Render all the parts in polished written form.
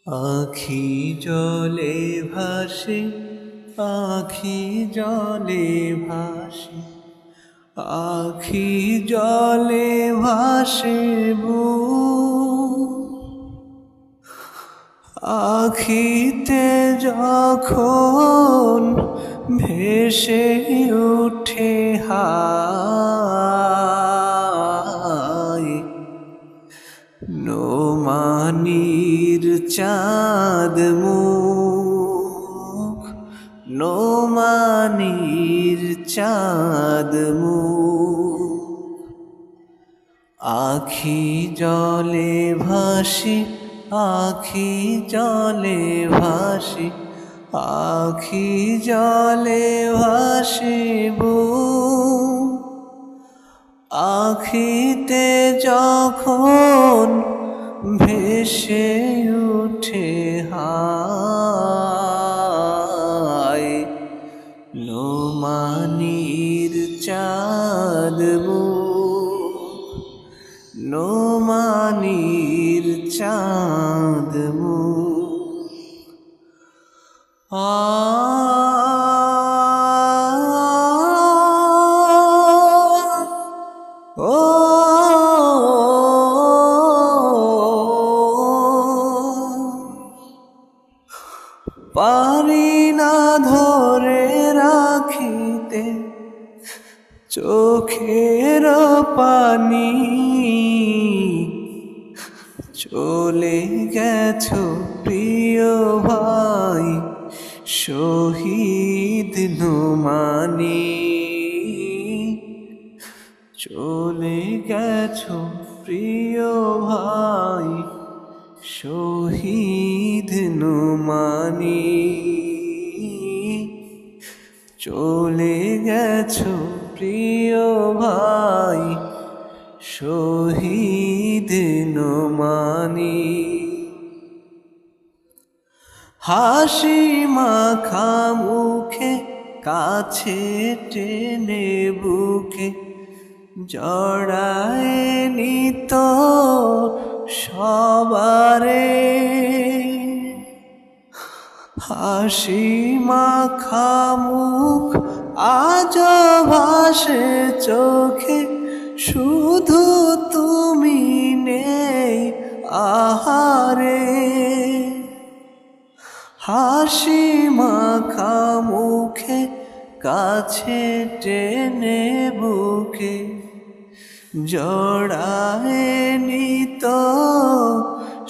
আখি জলে ভাসে, আখি জলে ভাসে, আখি জলে ভাসে আখিতে যখন ভেসে উঠে হায় নোমানির চাঁদ মুখ, নোমানির চাঁদ মুখ। আখি জলে ভাসি, আখি জলে ভাসি, আখি জলে ভাসি আখিতে যখন ভেসে উঠে হায় নোমানির চাঁদ মুখ, নোমানির চাঁদ মুখ। পারি না ধরে রাখিতে চোখের পানি, চলে গেছো প্রিয় ভাই শহীদ নোমানি, চলে গেছো প্রিয় ভাই শহীদ নোমানি, চলে গেছো প্রিয় ভাই শহীদ নোমানি। হাসি মাখা মুখে কাছে টেনে বুকে জড়ায় নিত সবারে, হাসি মাখা মুখ আজ ভাসে চোখে, শুধু তুমি নেই আহারে। হাসি মাখা মুখে কাছে টেনে বুকে জড়ায় নিত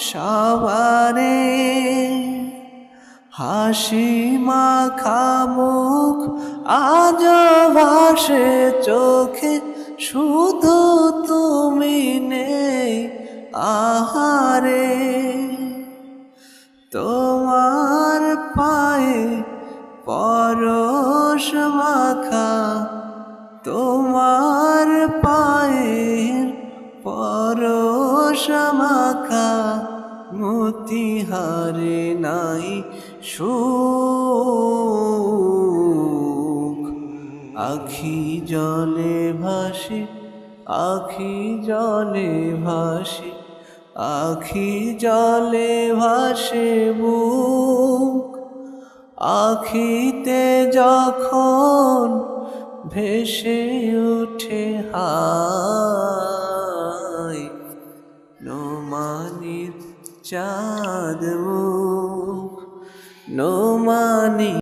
সবারে, হাসি মাখা মুখ আজ ভাসে চোখে, শুধু তুমি নেই আহারে। তোমার পায়ে পরশ মাখা, তোমার পায়ে পরশ মাখা মতিহারে নাই সুখ। আখি জলে ভাসি, আখি জলে ভাসি, আখি জলে ভাসে বুক, আখিতে যখন ভেসে উঠে হায় নোমানির চাঁদ মুখ, নোমানি।